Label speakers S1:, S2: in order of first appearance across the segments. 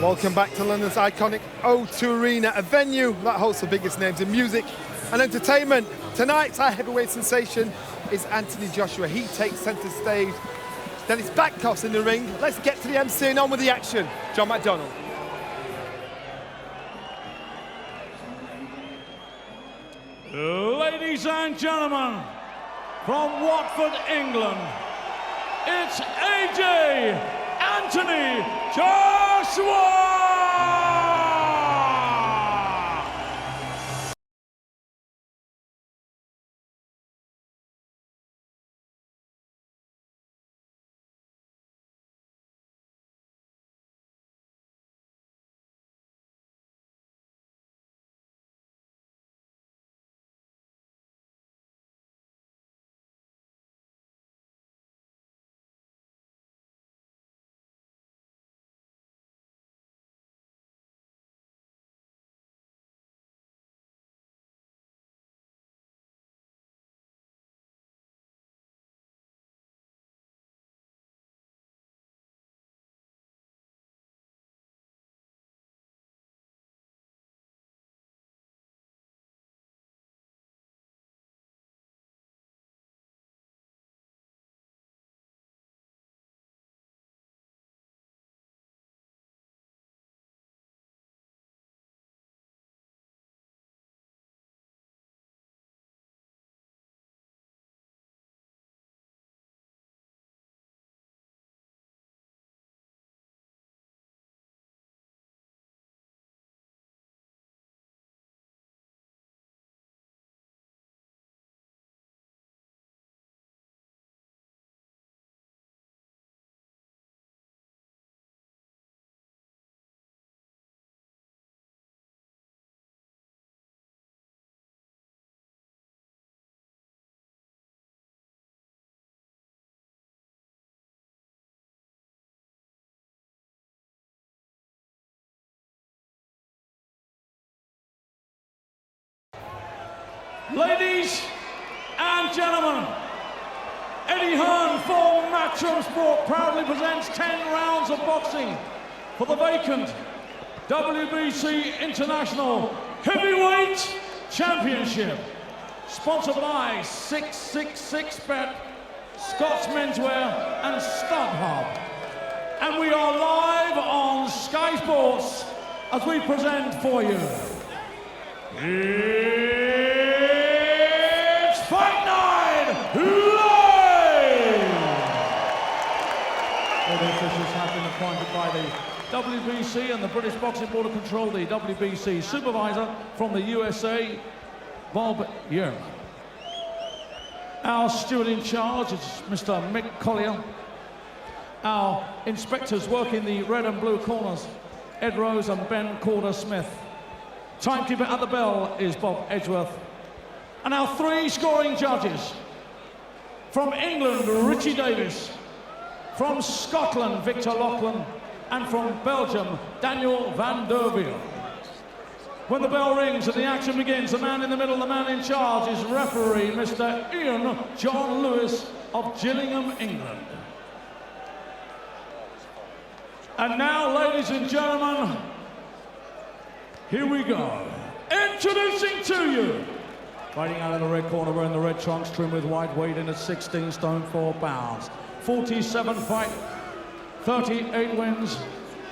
S1: Welcome back to London's iconic O2 Arena, a venue that hosts the biggest names in music and entertainment. Tonight's our heavyweight sensation is Anthony Joshua. He takes centre stage. Denis Bakhtov's in the ring. Let's get to the MC and on with the action. John McDonald.
S2: Ladies and gentlemen, from Watford, England, it's AJ Anthony Joshua! Ladies and gentlemen, Eddie Hearn for Matchroom Sport proudly presents 10 rounds of boxing for the vacant WBC International Heavyweight Championship. Sponsored by 666bet, Scott's Menswear and StubHub. And we are live on Sky Sports as we present for you. Fight Night Live! All the officials have been appointed by the WBC and the British Boxing Board of Control, the WBC supervisor from the USA, Bob Yerman. Our steward in charge is Mr. Mick Collier. Our inspectors working the red and blue corners, Ed Rose and Ben Corder-Smith. Timekeeper at the bell is Bob Edgeworth. And our 3 scoring judges. From England, Richie Davis. From Scotland, Victor Loughlin. And from Belgium, Daniel van der Wiel. When the bell rings and the action begins, the man in the middle, the man in charge is referee Mr. Ian John Lewis of Gillingham, England. And now, ladies and gentlemen, here we go. Introducing to you, fighting out of the red corner, wearing the red trunks, trimmed with white, weighed in at 16 stone 4 pounds. 47 fight, 38 wins,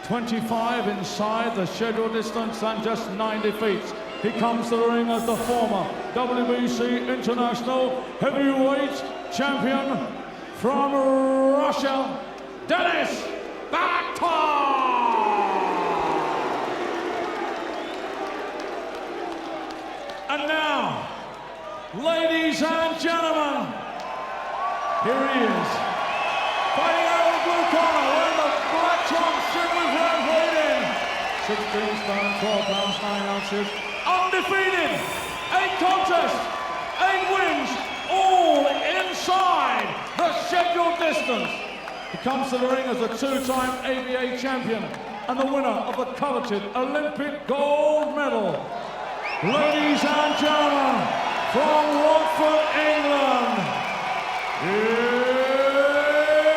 S2: 25 inside the scheduled distance, and just 9 defeats. He comes to the ring as the former WBC International Heavyweight Champion from Russia, Denis Bakhtov! And now, ladies and gentlemen, here he is, fighting out of the blue corner, wearing the black trunks, trimmed with red, weighed in 16 stone, 12 pounds, 9 ounces, undefeated, 8 contests, 8 wins, all inside the scheduled distance. He comes to the ring as a 2-time ABA champion and the winner of the coveted Olympic gold medal. Ladies and gentlemen, from Watford, England,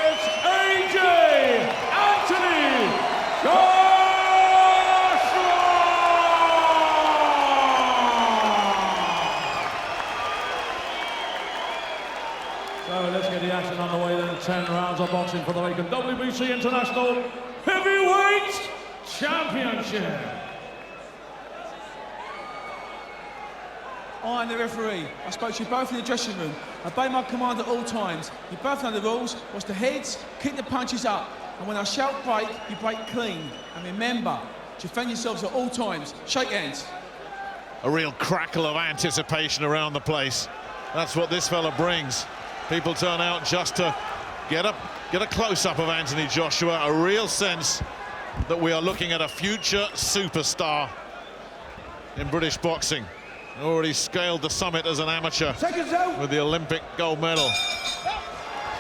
S2: it's AJ Anthony Joshua! boxing for the Vacant WBC International Heavyweight Championship.
S3: I am the referee. I spoke to you both in the dressing room. Obey my command at all times. You both know the rules. Watch the heads, keep the punches up. And when I shout break, you break clean. And remember, defend yourselves at all times. Shake hands.
S4: A real crackle of anticipation around the place. That's what this fella brings. People turn out just to get a close-up of Anthony Joshua. A real sense that we are looking at a future superstar in British boxing. Already scaled the summit as an amateur with the Olympic gold medal.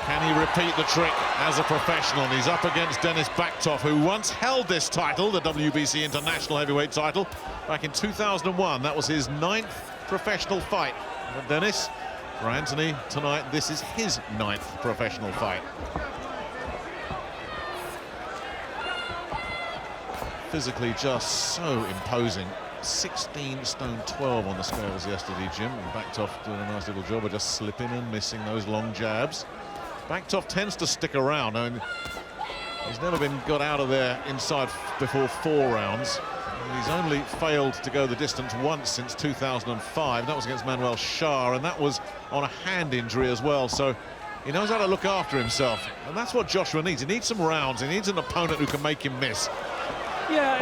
S4: Can he repeat the trick as a professional? He's up against Denis Bakhtov, who once held this title, the WBC International Heavyweight title, back in 2001. That was his 9th professional fight. For Denis, for Anthony, tonight, this is his 9th professional fight. Physically just so imposing. 16 stone 12 on the scales yesterday, Jim. And Bakhtov doing a nice little job of just slipping and missing those long jabs. Bakhtov tends to stick around. I mean, he's never been got out of there inside before 4 rounds. He's only failed to go the distance once since 2005. That was against Manuel Shah, and that was on a hand injury as well. So he knows how to look after himself, and that's what Joshua needs. He needs some rounds. He needs an opponent who can make him miss.
S5: Yeah,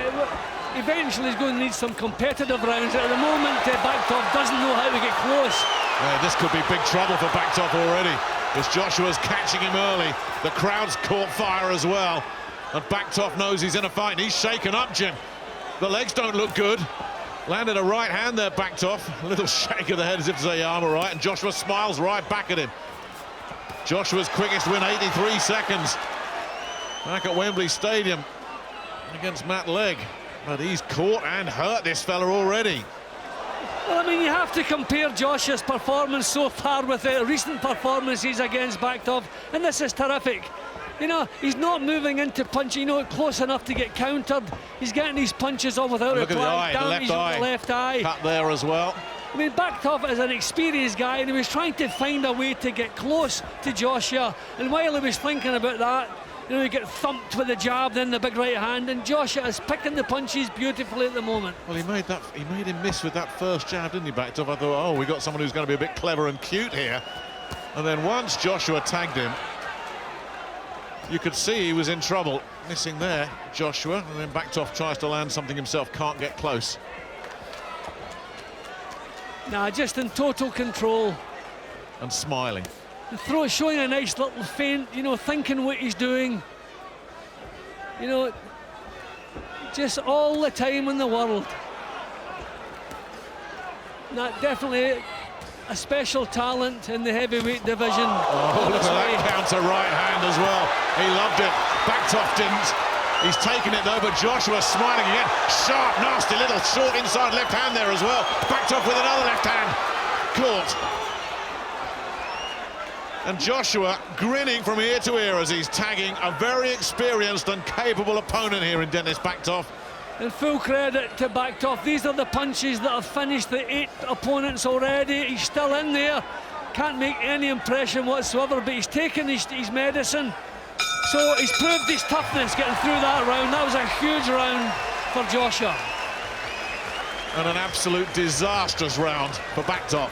S5: eventually he's going to need some competitive rounds. At the moment, Bakhtov doesn't know how to get close.
S4: Yeah, this could be big trouble for Bakhtov already, as Joshua's catching him early. The crowd's caught fire as well, and Bakhtov knows he's in a fight. He's shaken up, Jim. The legs don't look good. Landed a right hand there, Bakhtov. A little shake of the head as if to say, yeah, I'm all right, and Joshua smiles right back at him. Joshua's quickest win, 83 seconds. Back at Wembley Stadium against Matt Legg. But he's caught and hurt this fella already.
S5: Well, I mean, you have to compare Joshua's performance so far with the recent performances against Bakhtov, and this is terrific. You know, he's not moving into punch, you know, close enough to get countered. He's getting these punches on without
S4: Look at the eye,
S5: damage
S4: the
S5: left eye.
S4: Cut there as well.
S5: I mean, Bakhtov is an experienced guy, and he was trying to find a way to get close to Joshua. And while he was thinking about that, you know, you get thumped with the jab, then the big right hand, and Joshua is picking the punches beautifully at the moment.
S4: Well, he made him miss with that first jab, didn't he, Bakhtov? I thought, oh, we got someone who's going to be a bit clever and cute here. And then once Joshua tagged him, you could see he was in trouble. Missing there, Joshua, and then Bakhtov tries to land something himself, can't get close.
S5: Nah, just in total control.
S4: And smiling.
S5: Showing a nice little feint, you know, thinking what he's doing. You know, just all the time in the world. That definitely a special talent in the heavyweight division.
S4: Oh, look at that counter right hand as well. He loved it. Bakhtov didn't. He's taken it though, but Joshua smiling again. Sharp, nasty little short inside left hand there as well. Bakhtov with another left hand. Caught. And Joshua grinning from ear to ear as he's tagging a very experienced and capable opponent here in Denis Bakhtov.
S5: And full credit to Bakhtov. These are the punches that have finished the 8 opponents already. He's still in there. Can't make any impression whatsoever, but he's taken his medicine. So he's proved his toughness getting through that round. That was a huge round for Joshua.
S4: And an absolute disastrous round for Bakhtov.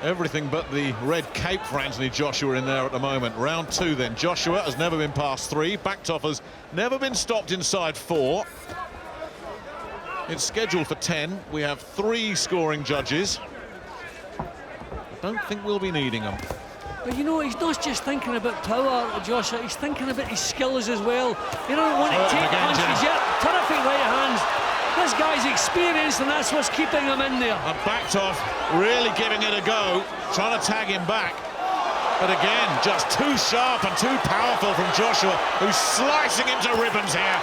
S4: Everything but the red cape for Anthony Joshua in there at the moment. Round 2 then. Joshua has never been past 3. Bakhtov has never been stopped inside 4. It's scheduled for 10. We have 3 scoring judges. I don't think we'll be needing them.
S5: But you know, he's not just thinking about power, Joshua. He's thinking about his skills as well. You don't want to take punches yet. Terrific right hands. This guy's experienced, and that's what's keeping him in there.
S4: And Bakhtov really giving it a go, trying to tag him back. But again, just too sharp and too powerful from Joshua, who's slicing him to ribbons here.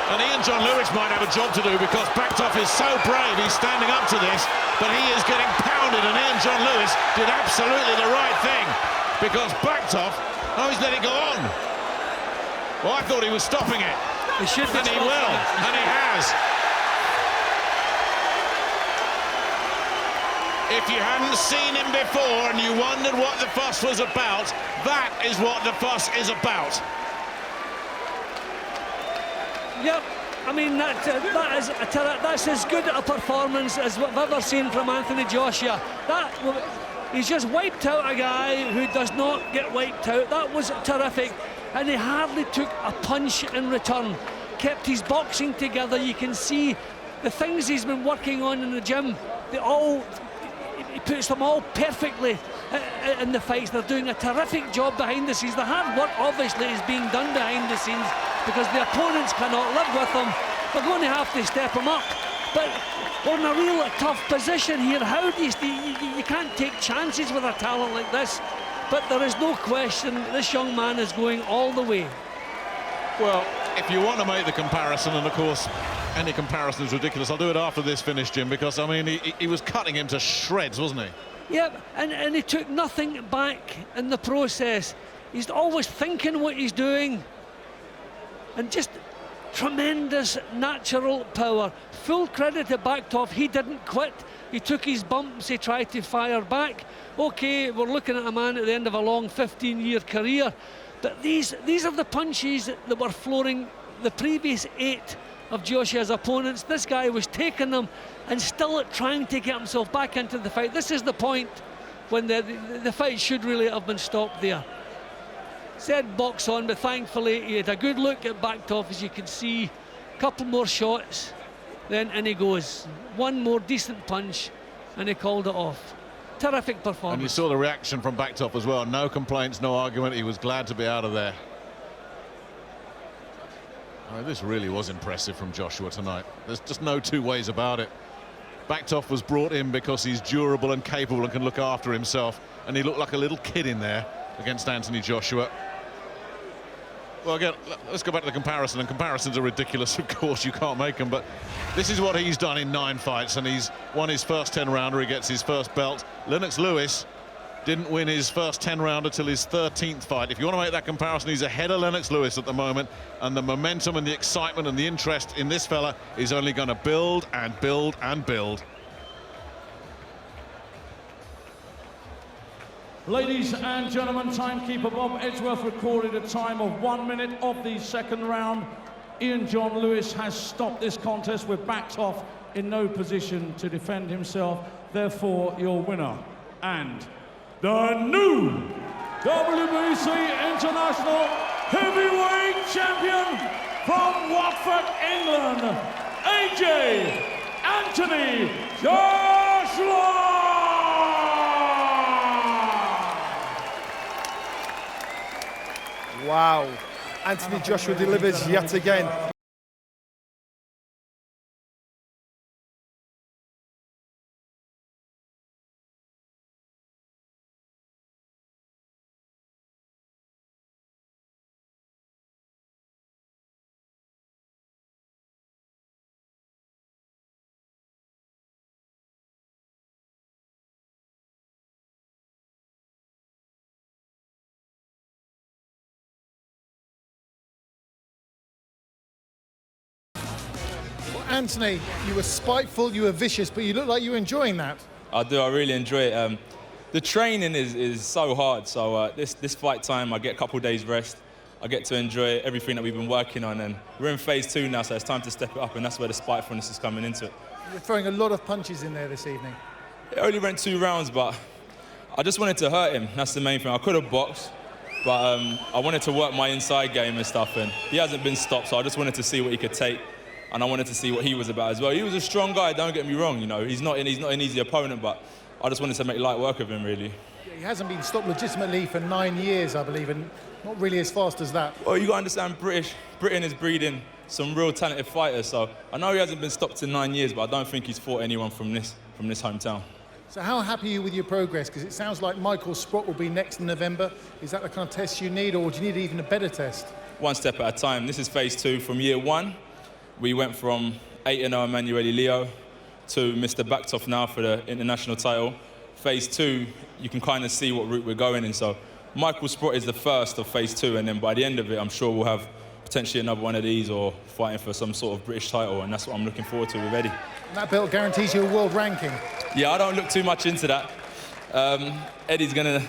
S4: And Ian John Lewis might have a job to do, because Bakhtov is so brave, he's standing up to this, but he is getting pounded, and Ian John Lewis did absolutely the right thing, because Bakhtov, oh, he's letting go on. Well, I thought he was stopping it.
S5: He should be,
S4: and he will, and he has. If you hadn't seen him before and you wondered what the fuss was about, that is what the fuss is about.
S5: Yep, I mean, that's as good a performance as what I've ever seen from Anthony Joshua. He's just wiped out a guy who does not get wiped out. That was terrific, and he hardly took a punch in return. Kept his boxing together. You can see the things he's been working on in the gym. He puts them all perfectly in the fights. They're doing a terrific job behind the scenes. The hard work obviously is being done behind the scenes because the opponents cannot live with them. They're going to have to step them up. But we're in a real tough position here. How do you can't take chances with a talent like this. But there is no question this young man is going all the way.
S4: Well, if you want to make the comparison, and of course any comparison is ridiculous, I'll do it after this finish, Jim, because I mean he was cutting him to shreds, wasn't he?
S5: Yep, and he took nothing back in the process. He's always thinking what he's doing, and just tremendous natural power. Full credit to Bakhtov, he didn't quit. He took his bumps, he tried to fire back. Okay, we're looking at a man at the end of a long 15-year career, but these are the punches that were flooring the previous 8 of Joshua's opponents. This guy was taking them and still trying to get himself back into the fight. This is the point when the fight should really have been stopped there. Said box on, but thankfully he had a good look at Bakhtov, as you can see. A couple more shots, then in he goes. One more decent punch, and he called it off. Terrific performance.
S4: And you saw the reaction from Bakhtov as well. No complaints, no argument. He was glad to be out of there. Oh, this really was impressive from Joshua tonight. There's just no two ways about it. Bakhtov was brought in because he's durable and capable and can look after himself, and he looked like a little kid in there against Anthony Joshua. Well, again, let's go back to the comparison, and comparisons are ridiculous, of course, you can't make them, but this is what he's done in 9 fights, and he's won his first 10-rounder, he gets his first belt. Lennox Lewis didn't win his first 10-rounder till his 13th fight. If you want to make that comparison, he's ahead of Lennox Lewis at the moment, and the momentum and the excitement and the interest in this fella is only going to build and build and build.
S2: Ladies and gentlemen, timekeeper Bob Edgeworth recorded a time of 1 minute of the second round. Ian John Lewis has stopped this contest with Bakhtov in no position to defend himself. Therefore, your winner and the new WBC International Heavyweight Champion from Watford, England, AJ Anthony Joshua!
S1: Wow, Anthony Joshua delivers yet again. Anthony, you were spiteful, you were vicious, but you look like you were enjoying that.
S6: I do, I really enjoy it. The training is so hard, so this fight time, I get a couple of days rest. I get to enjoy everything that we've been working on, and we're in phase 2 now, so it's time to step it up, and that's where the spitefulness is coming into it.
S1: You're throwing a lot of punches in there this evening.
S6: It only went 2 rounds, but I just wanted to hurt him. That's the main thing. I could have boxed, but I wanted to work my inside game and stuff, and he hasn't been stopped, so I just wanted to see what he could take. And I wanted to see what he was about as well. He was a strong guy, don't get me wrong, you know. He's not an easy opponent, but I just wanted to make light work of him, really.
S1: He hasn't been stopped legitimately for 9 years, I believe, and not really as fast as that.
S6: Well, you got to understand, Britain is breeding some real talented fighters, so I know he hasn't been stopped in 9 years, but I don't think he's fought anyone from this hometown.
S1: So how happy are you with your progress? Because it sounds like Michael Sprott will be next in November. Is that the kind of test you need, or do you need even a better test?
S6: One step at a time. This is phase 2 from year 1. We went from 8-0 Emanuele Leo to Mr. Bakhtov now for the international title. Phase 2, you can kind of see what route we're going in. So Michael Sprott is the first of phase 2, and then by the end of it, I'm sure we'll have potentially another one of these or fighting for some sort of British title, and that's what I'm looking forward to with Eddie.
S7: And that belt guarantees you a world ranking.
S6: Yeah, I don't look too much into that. Eddie's going to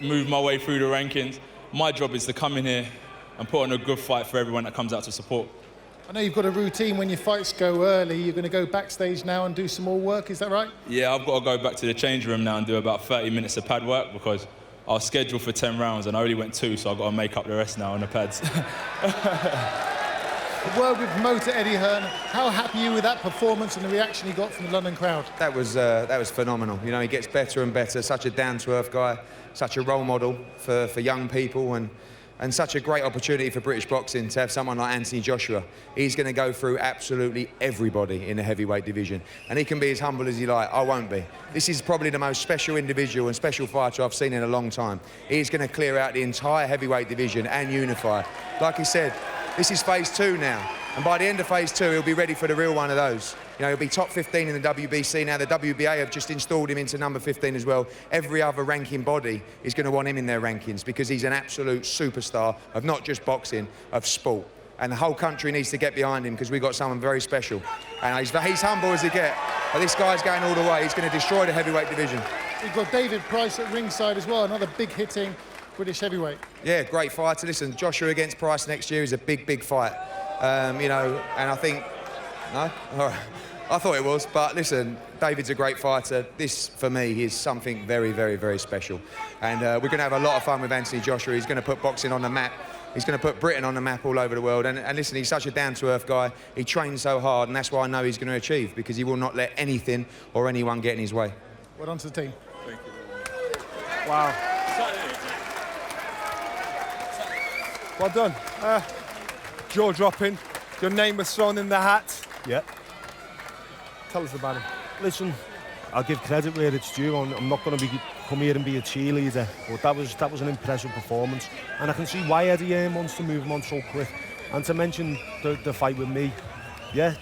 S6: move my way through the rankings. My job is to come in here and put on a good fight for everyone that comes out to support.
S7: I know you've got a routine when your fights go early. You're going to go backstage now and do some more work, is that right?
S6: Yeah, I've got to go back to the change room now and do about 30 minutes of pad work because I was scheduled for 10 rounds and I only went 2, so I've got to make up the rest now on the pads.
S7: A word with promoter Eddie Hearn. How happy are you with that performance and the reaction he got from the London crowd?
S8: That was phenomenal. You know, he gets better and better. Such a down-to-earth guy, such a role model for young people, and such a great opportunity for British boxing to have someone like Anthony Joshua. He's going to go through absolutely everybody in the heavyweight division, and he can be as humble as he like. I won't be. This is probably the most special individual and special fighter I've seen in a long time. He's going to clear out the entire heavyweight division and unify. Like he said, this is phase 2 now, and by the end of phase 2, he'll be ready for the real one of those. You know, he'll be top 15 in the WBC now. The WBA have just installed him into number 15 as well. Every other ranking body is going to want him in their rankings because he's an absolute superstar of not just boxing, of sport. And the whole country needs to get behind him because we've got someone very special. And he's humble as he gets, but this guy's going all the way. He's going to destroy the heavyweight division.
S7: You've got David Price at ringside as well, another big-hitting British heavyweight.
S8: Yeah, great fighter. Listen, Joshua against Price next year is a big, big fight. You know, and I think... No? All right. I thought it was, but listen, David's a great fighter. This, for me, is something very, very, very special. And we're going to have a lot of fun with Anthony Joshua. He's going to put boxing on the map. He's going to put Britain on the map all over the world. And listen, he's such a down-to-earth guy. He trains so hard, and that's what I know he's going to achieve, because he will not let anything or anyone get in his way.
S7: Well done to the team.
S1: Thank you. Wow. Well done. Jaw dropping. Your name was thrown in the hat.
S9: Yeah.
S1: Tell us about him.
S9: Listen, I'll give credit where it's due. I'm not going to come here and be a cheerleader, but that was an impressive performance, and I can see why Eddie wants to move him on so quick. And to mention the fight with me, yeah,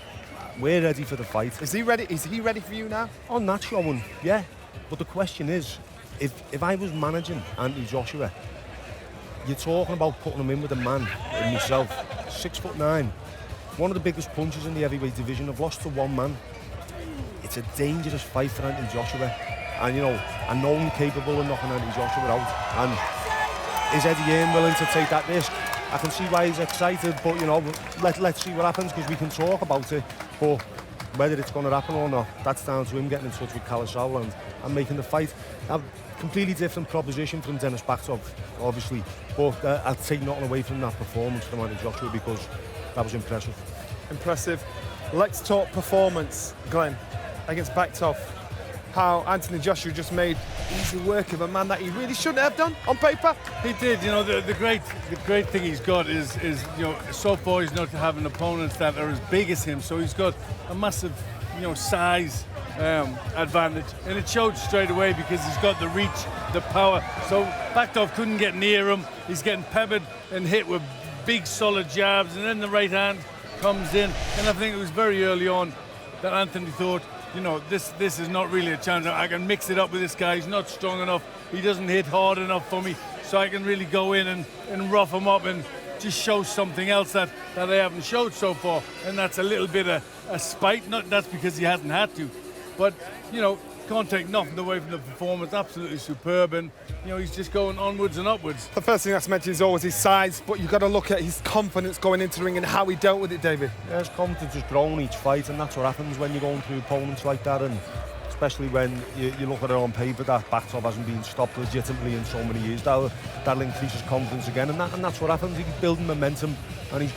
S9: we're ready for the fight.
S1: Is he ready? Is he ready for you now?
S9: On that showing, yeah. But the question is, if I was managing Anthony Joshua, you're talking about putting him in with a man and myself, 6'9", one of the biggest punchers in the heavyweight division. I've lost to one man. It's a dangerous fight for Anthony Joshua, and you know, I know I'm capable of knocking Anthony Joshua out. And is Eddie willing to take that risk? I can see why he's excited, but you know, let's see what happens, because we can talk about it, but whether it's going to happen or not, that's down to him getting in touch with Kalasal and making the fight. A completely different proposition from Denis Bakhtov, obviously, but I'll take nothing away from that performance from Anthony Joshua, because that was impressive.
S1: Impressive. Let's talk performance, Glenn, against Bakhtov. How Anthony Joshua just made easy work of a man that he really shouldn't have done on paper.
S10: He did. You know, the great thing he's got is you know, so far he's not having opponents that are as big as him, so he's got a massive, you know, size advantage, and it showed straight away because he's got the reach, the power. So Bakhtov couldn't get near him. He's getting peppered and hit with big solid jabs, and then the right hand comes in, and I think it was very early on that Anthony thought, you know, this is not really a chance. I can mix it up with this guy. He's not strong enough. He doesn't hit hard enough for me, so I can really go in and rough him up and just show something else that I haven't showed so far. And that's a little bit of a spite. Not that's because he hasn't had to, but you know, can't take nothing away from the performance. Absolutely superb, and you know, he's just going onwards and upwards.
S1: The first thing that's mentioned is always his size, but you've got to look at his confidence going into the ring and how he dealt with it, David.
S9: Yeah, his confidence has grown each fight, and that's what happens when you're going through opponents like that, and especially when you look at it on paper that Bakhtov hasn't been stopped legitimately in so many years. That'll increase his confidence again, and that's what happens. He's building momentum, and he's